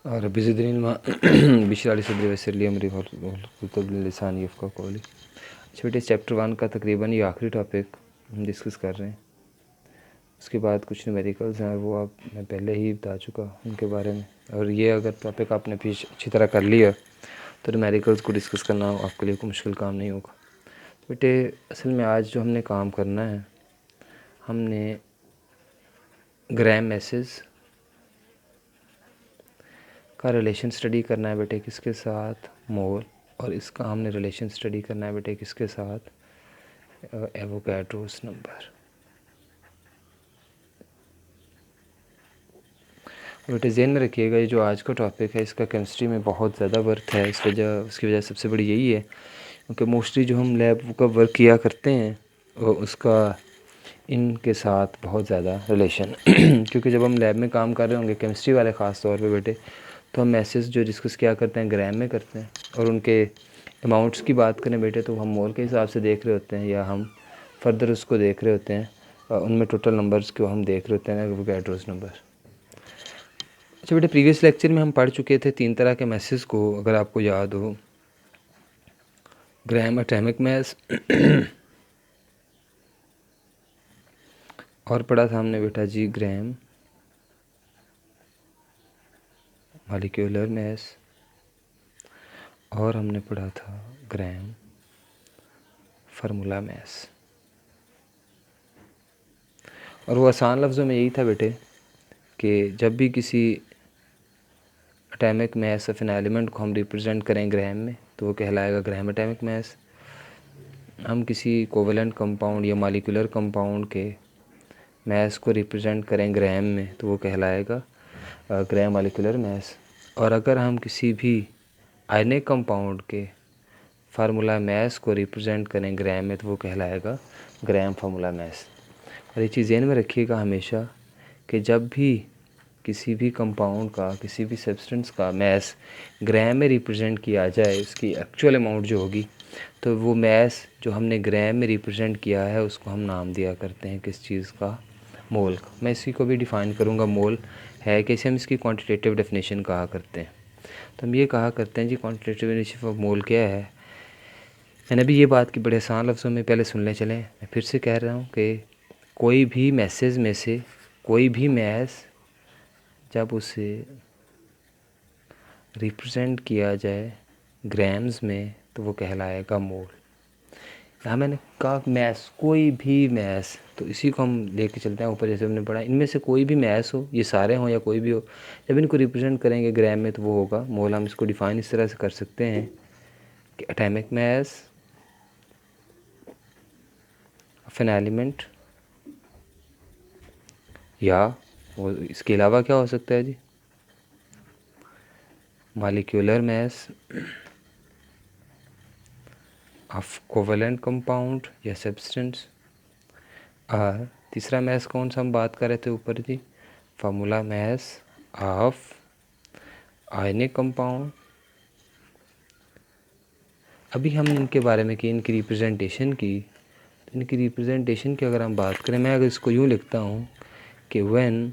और बिज़दीन बिशर सदरी वसली अमरी लसानी का कौली। अच्छा बेटे, चैप्टर 1 का तकरीबन ये आखिरी टॉपिक हम डिस्कस कर रहे हैं। उसके बाद कुछ न्यूमेरिकल्स हैं, वो आप मैं पहले ही बता चुका उनके बारे में। और ये अगर टॉपिक आपने फिर अच्छी तरह कर लिया तो न्यूमेरिकल्स को डिस्कस करना आपके लिए कोई मुश्किल काम नहीं होगा। बेटे असल में आज जो हमने काम करना है, हमने ग्राम मैसेज का रिलेशन स्टडी करना है बेटे किसके साथ, मोल। और इसका हमने रिलेशन स्टडी करना है बेटे किसके साथ, एवोगाड्रोस नंबर। बेटे ज़हन में रखिएगा, ये जो आज का टॉपिक है इसका केमिस्ट्री में बहुत ज़्यादा वर्थ है। उसकी वजह सबसे बड़ी यही है क्योंकि मोस्टली जो हम लैब का वर्क किया करते हैं उसका इनके साथ बहुत ज़्यादा रिलेशन क्योंकि जब हम लैब में काम कर रहे होंगे केमिस्ट्री वाले ख़ास तौर पे बेटे, तो हम मैसेज जो डिस्कस क्या करते हैं ग्राम में करते हैं। और उनके अमाउंट्स की बात करें बेटे तो हम मोल के हिसाब से देख रहे होते हैं, या हम फर्दर उसको देख रहे होते हैं उनमें टोटल नंबर्स को हम देख रहे होते हैं, एवोगाड्रोस नंबर। अच्छा बेटे, प्रीवियस लेक्चर में हम पढ़ चुके थे 3 तरह के मैसेज को, अगर आपको याद हो। ग्राम एटॉमिक मैस और पढ़ा था हमने बेटा जी ग्राम मॉलिक्यूलर मैस, और हमने पढ़ा था ग्राम फार्मूला मैस। और वो आसान लफ्ज़ों में यही था बेटे कि जब भी किसी atomic mass of an element को हम रिप्रेजेंट करें ग्राम में तो वो कहलाएगा ग्राम एटॉमिक मैस। हम किसी कोवेलेंट कंपाउंड या मॉलिक्यूलर कंपाउंड के मैस को रिप्रेजेंट करें ग्राम में तो वो कहलाएगा ग्राम मॉलिक्यूलर मैस। और अगर हम किसी भी आयनिक कंपाउंड के फार्मूला मैस को रिप्रेजेंट करें ग्राम में तो वो कहलाएगा ग्राम फार्मूला मैस। और ये चीज़ ध्यान में रखिएगा हमेशा कि जब भी किसी भी कंपाउंड का, किसी भी सब्सटेंस का मैस ग्राम में रिप्रेजेंट किया जाए, उसकी एक्चुअल अमाउंट जो होगी, तो वो मैस जो हमने ग्राम में रिप्रेजेंट किया है उसको हम नाम दिया करते हैं किस चीज़ का, मोल का। मैं इसी को भी डिफ़ाइन करूँगा, मोल है कैसे, हम इसकी क्वांटिटेटिव डेफिनेशन कहा करते हैं। तो हम ये कहा करते हैं जी क्वांटिटेटिव डेफिनेशन ऑफ मोल क्या है। मैंने अभी ये बात की बड़े आसान लफ्ज़ों में पहले सुन ले चलें। मैं फिर से कह रहा हूँ कि कोई भी मैसेज में से कोई भी मैस जब उसे रिप्रेजेंट किया जाए ग्राम्स में तो वो कहलाएगा मोल। यहाँ मैंने कहा मैस, कोई भी मैस, तो इसी को हम लेके चलते हैं ऊपर। जैसे हमने पढ़ा इनमें से कोई भी मैस हो, ये सारे हों या कोई भी हो, जब इनको रिप्रेजेंट करेंगे ग्राम में तो वो होगा मोल। हम इसको डिफ़ाइन इस तरह से कर सकते हैं कि atomic mass of an element, या वो इसके अलावा क्या हो सकता है जी, molecular mass of covalent compound या सब्सटेंस। और तीसरा मैस कौन सा हम बात कर रहे थे ऊपर जी, formula mass of ionic compound. अभी हम इनके बारे में की, इनकी रिप्रेजेंटेशन की। तो इनकी रिप्रेजेंटेशन की अगर हम बात करें, मैं अगर इसको यूँ लिखता हूँ कि व्हेन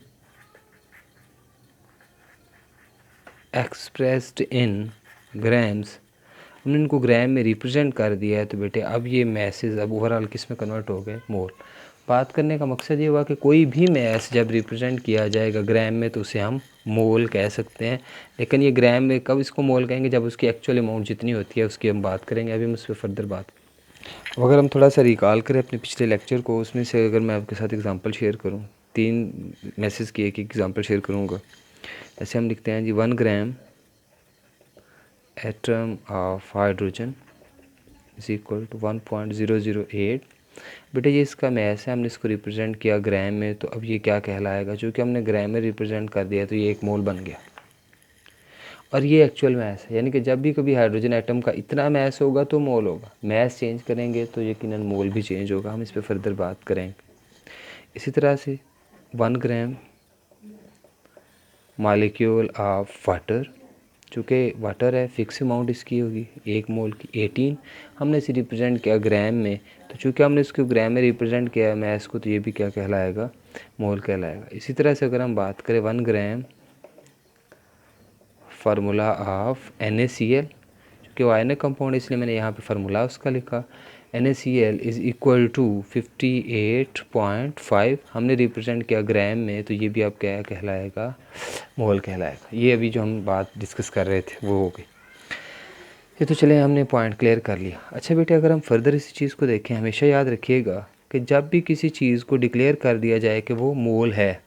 एक्सप्रेस्ड इन ग्राम्स, हमने इनको ग्राम में रिप्रेजेंट कर दिया है तो बेटे अब ये मैसेज अब ओवरऑल किस में कन्वर्ट हो गए, मोल। बात करने का मकसद ये हुआ कि कोई भी मैस जब रिप्रेजेंट किया जाएगा ग्राम में तो उसे हम मोल कह सकते हैं। लेकिन ये ग्राम में कब इसको मोल कहेंगे, जब उसकी एक्चुअल अमाउंट जितनी होती है उसकी हम बात करेंगे। अभी हम उस पर फर्दर बात। अगर हम थोड़ा सा रिकॉल करें अपने पिछले लेक्चर को, उसमें से अगर मैं आपके साथ एग्जांपल शेयर करूं, 3 मैसेज की एक एग्जांपल शेयर करूंगा। ऐसे हम लिखते हैं जी 1 gram atom of hydrogen is equal to 1.008। बेटा ये इसका मैस है, हमने इसको रिप्रेजेंट किया ग्राम में, तो अब ये क्या कहलाएगा, चूँकि हमने ग्राम में रिप्रेजेंट कर दिया तो ये 1 मोल बन गया। और ये एक्चुअल मैस है, यानी कि जब भी कभी हाइड्रोजन एटम का इतना मैस होगा तो मोल होगा। मैस चेंज करेंगे तो यकीनन मोल भी चेंज होगा। हम इस पर फर्दर बात करेंगे। इसी तरह से 1 ग्राम मॉलिक्यूल ऑफ वाटर, चूँकि वाटर है फिक्स अमाउंट इसकी होगी 1 मोल की 18, हमने इसे रिप्रेजेंट किया ग्राम में, तो चूँकि हमने इसको ग्राम में रिप्रेजेंट किया मैस को, तो ये भी क्या कहलाएगा, मोल कहलाएगा। इसी तरह से अगर हम बात करें 1 ग्राम फार्मूला ऑफ NaCl, क्योंकि वो आयनिक कंपाउंड इसलिए मैंने यहाँ पे फार्मूला उसका लिखा। NaCl इज़ इक्वल टू 58.5, हमने रिप्रेजेंट किया ग्राम में, तो ये भी आप क्या कहलाएगा, मोल कहलाएगा। ये अभी जो हम बात डिस्कस कर रहे थे वो हो गई। ये तो चले हमने पॉइंट क्लियर कर लिया। अच्छा बेटे, अगर हम फर्दर इसी चीज़ को देखें, हमेशा याद रखिएगा कि जब भी किसी चीज़ को डिक्लेयर कर दिया जाए कि वो मोल है,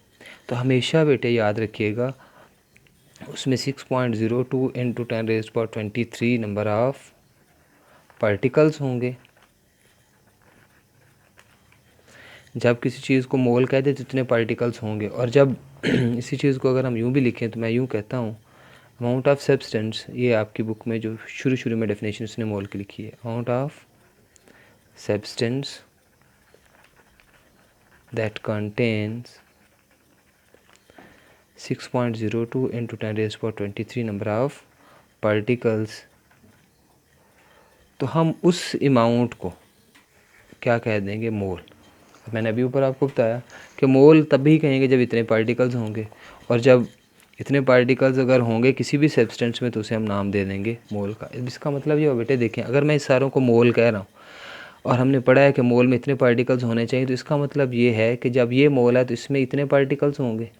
तो हमेशा बेटे याद रखिएगा उसमें 6.02 × 10⁻23 नंबर ऑफ़ पार्टिकल्स होंगे। जब किसी चीज़ को मोल कह दे तो इतने पार्टिकल्स होंगे। और जब इसी चीज़ को अगर हम यूँ भी लिखें तो मैं यूँ कहता हूँ अमाउंट ऑफ सब्सटेंस, ये आपकी बुक में जो शुरू में डेफिनेशन उसने मोल की लिखी है, amount of substance that contains 6.02 × 10⁻23 number of particles. तो हम उस अमाउंट को क्या कह देंगे, मोल। मैंने अभी ऊपर आपको बताया कि मोल तभी कहेंगे जब इतने पार्टिकल्स होंगे, और जब इतने पार्टिकल्स अगर होंगे किसी भी सब्सटेंस में तो उसे हम नाम दे देंगे मोल का। इसका मतलब ये हो बेटे, देखें अगर मैं इस सारों को मोल कह रहा हूँ और हमने पढ़ा है कि मोल में इतने पार्टिकल्स होने चाहिए, तो इसका मतलब ये है कि जब ये मोल है तो इसमें इतने पार्टिकल्स होंगे।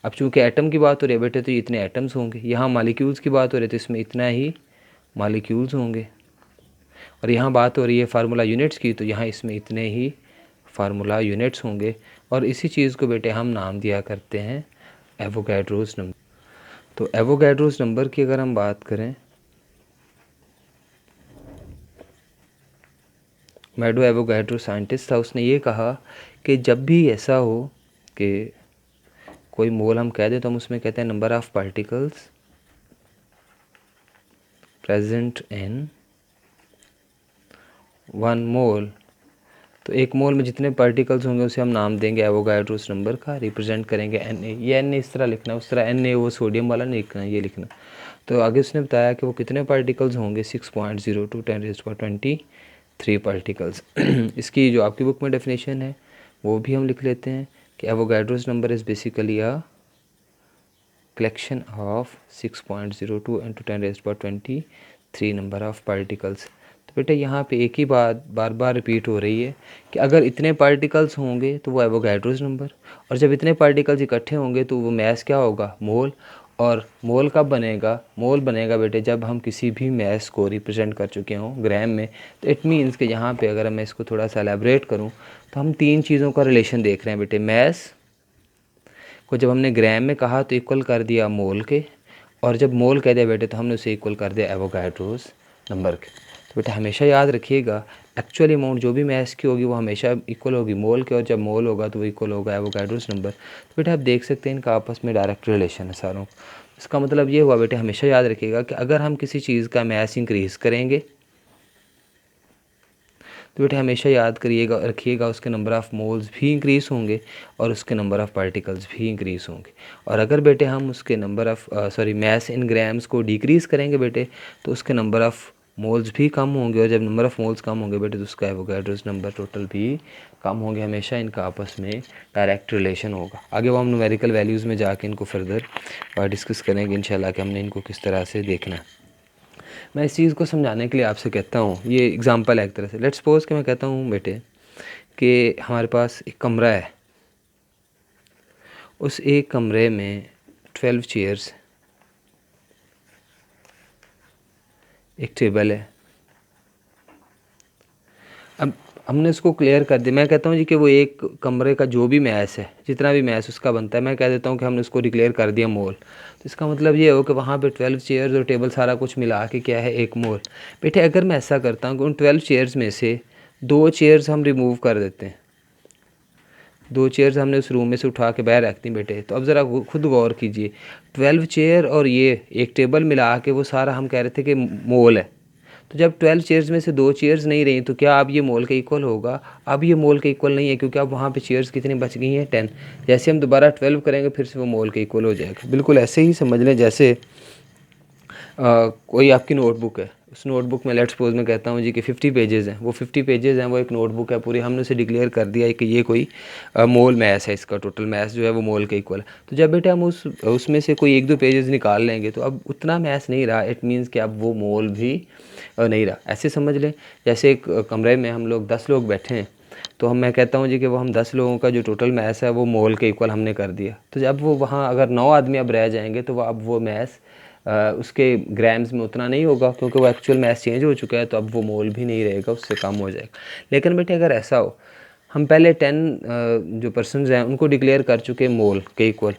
अब चूँकि एटम की बात हो रही है बेटे, तो ये इतने एटम्स होंगे। यहाँ मालिक्यूल्स की बात हो रही है तो इसमें इतना ही मालिक्यूल्स होंगे। और यहाँ बात हो रही है फार्मूला यूनिट्स की, तो यहाँ इसमें इतने ही फार्मूला यूनिट्स होंगे। और इसी चीज़ को बेटे हम नाम दिया करते हैं एवोगैड्रोस नंबर। तो एवोगैड्रोस नंबर की अगर हम बात करें, मैडो एवोगैड्रो साइंटिस्ट था, उसने ये कहा कि जब भी ऐसा हो कि कोई मोल हम कह दें तो हम उसमें कहते हैं number of particles present in 1 मोल। तो एक मोल में जितने पार्टिकल्स होंगे उसे हम नाम देंगे एवोगैड्रोस नंबर का, रिप्रेजेंट करेंगे Na। ये Na इस तरह लिखना, उस तरह Na वो सोडियम वाला नहीं लिखना, ये लिखना। तो आगे उसने बताया कि वो कितने पार्टिकल्स होंगे, 6.02 × 10⁻23 पार्टिकल्स। इसकी जो आपकी बुक में डेफिनेशन है वो भी हम लिख लेते हैं कि Avogadro's number is basically a collection of 6.02 × 10⁻23 number of particles. तो बेटा यहाँ पे एक ही बात बार बार रिपीट हो रही है कि अगर इतने पार्टिकल्स होंगे तो वो एवोगैड्रोस नंबर, और जब इतने पार्टिकल्स इकट्ठे होंगे तो वो मैस क्या होगा, मोल। और मोल कब बनेगा, मोल बनेगा बेटे जब हम किसी भी मैस को रिप्रेजेंट कर चुके हों ग्राम में। तो इट मीन्स कि यहाँ पे अगर मैं इसको थोड़ा सा एलैबोरेट करूँ तो हम 3 चीज़ों का रिलेशन देख रहे हैं बेटे। मैस को जब हमने ग्राम में कहा तो इक्वल कर दिया मोल के, और जब मोल कह दिया बेटे तो हमने उसे इक्वल कर दिया एवोगैड्रोस नंबर के। तो बेटा हमेशा याद रखिएगा एक्चुअल अमाउंट जो भी मैस की होगी वो हमेशा इक्वल होगी मोल के, और जब मोल होगा तो वो इक्वल होगा एवोगैड्रोस नंबर। तो बेटा आप देख सकते हैं इनका आपस में डायरेक्ट रिलेशन है सारों। इसका मतलब ये हुआ बेटे, हमेशा याद रखिएगा कि अगर हम किसी चीज़ का मैस इंक्रीज़ करेंगे तो बेटे हमेशा याद करिएगा, रखिएगा उसके नंबर ऑफ़ मोल्स भी इंक्रीज़ होंगे और उसके नंबर ऑफ़ पार्टिकल्स भी इंक्रीज़ होंगे। और अगर बेटे हम उसके number of mass in grams को डिक्रीज़ करेंगे बेटे तो उसके नंबर ऑफ़ मोल्स भी कम होंगे, और जब नंबर ऑफ़ मोल्स कम होंगे बेटे तो उसका एवोगैड्रोस नंबर टोटल भी कम होंगे। हमेशा इनका आपस में डायरेक्ट रिलेशन होगा। आगे वो हम न्यूमेरिकल वैल्यूज़ में जाके इनको फर्दर डिस्कस करेंगे इंशाल्लाह कि हमने इनको किस तरह से देखना है। मैं इस चीज़ को समझाने के लिए आपसे कहता हूँ, ये एग्जांपल है एक तरह से। लेट्स सपोज कि मैं कहता हूँ बेटे कि हमारे पास एक कमरा है, उस एक कमरे में 12 चेयर्स, एक टेबल है। अब हमने उसको क्लियर कर दिया। मैं कहता हूँ जी कि वो एक कमरे का जो भी मैस है, जितना भी मैस उसका बनता है, मैं कह देता हूँ कि हमने उसको डिक्लेयर कर दिया मोल। तो इसका मतलब ये हो कि वहाँ पे 12 चेयर्स और टेबल सारा कुछ मिला के क्या है, एक मोल। बेटे अगर मैं ऐसा करता हूँ कि उन 12 चेयर्स में से 2 चेयर्स हम रिमूव कर देते हैं, 2 चेयर्स हमने उस रूम में से उठा के बाहर रख दी बेटे, तो अब ज़रा खुद गौर कीजिए, 12 चेयर और ये एक टेबल मिला के वो सारा हम कह रहे थे कि मोल है। तो जब 12 चेयर्स में से 2 चेयर्स नहीं रही तो क्या अब ये मोल के इक्वल होगा? अब ये मोल के इक्वल नहीं है, क्योंकि अब वहाँ पे चेयर्स कितनी बच गई हैं, 10। जैसे हम दोबारा 12 करेंगे फिर से वो मोल के इक्वल हो जाएगा। बिल्कुल ऐसे ही समझ लें जैसे कोई आपकी नोटबुक है, उस नोटबुक में लेट्स सपोज मैं कहता हूँ जी कि 50 पेजेस हैं, वो 50 पेजेस हैं, वो एक नोटबुक है पूरी, हमने उसे डिक्लेयर कर दिया है कि ये कोई मोल मैथ है, इसका टोटल मैथ जो है वो मोल के इक्वल है। तो जब बेटे हम उसमें से कोई 1-2 पेजेस निकाल लेंगे तो अब उतना मैथ नहीं रहा, इट मीन्स कि अब वो मोल भी नहीं रहा। ऐसे समझ लें जैसे एक कमरे में हम लोग 10 लोग बैठे हैं, तो मैं कहता हूँ जी कि वो हम 10 लोगों का जो टोटल मैथ्स है वो मोल के इक्वल हमने कर दिया। तो जब वो वहाँ अगर 9 आदमी अब रह जाएंगे तो वो मैथ्स उसके ग्राम्स में उतना नहीं होगा, क्योंकि वो एक्चुअल मैथ्स चेंज हो चुका है, तो अब वो मोल भी नहीं रहेगा, उससे कम हो जाएगा। लेकिन बेटे अगर ऐसा हो, हम पहले 10 जो पर्सनस हैं उनको डिक्लेयर कर चुके हैं मोल के इक्वल,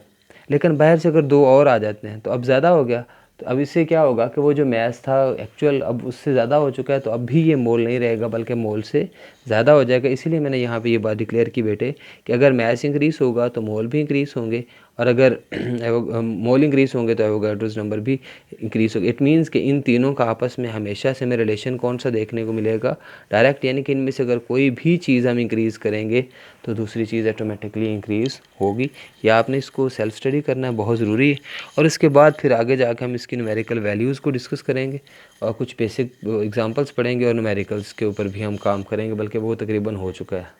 लेकिन बाहर से अगर 2 और आ जाते हैं तो अब ज़्यादा हो गया। तो अब इससे क्या होगा कि वो जो मैथ्स था एक्चुअल अब उससे ज़्यादा हो चुका है, तो अब भी ये मोल नहीं रहेगा बल्कि मोल से ज़्यादा हो जाएगा। इसीलिए मैंने यहाँ पे ये बात डिक्लेयर की बेटे कि अगर मैथ्स इंक्रीज़ होगा तो मोल भी इंक्रीज़ होंगे, और अगर मोल इंक्रीज़ होंगे तो एवोगाड्रोस नंबर भी इंक्रीज़ होगा। इट मीन्स कि इन तीनों का आपस में हमेशा से हमें रिलेशन कौन सा देखने को मिलेगा, डायरेक्ट, यानी कि इनमें से अगर कोई भी चीज़ हम इंक्रीज़ करेंगे तो दूसरी चीज़ ऑटोमेटिकली इंक्रीज़ होगी। या आपने इसको सेल्फ स्टडी करना है, बहुत ज़रूरी है। और इसके बाद फिर आगे जाकर हम इसकी न्यूमेरिकल वैल्यूज़ को डिस्कस करेंगे और कुछ बेसिक एग्जांपल्स पढ़ेंगे और न्यूमेरिकल्स के ऊपर भी हम काम करेंगे, बल्कि वो तकरीबन हो चुका है।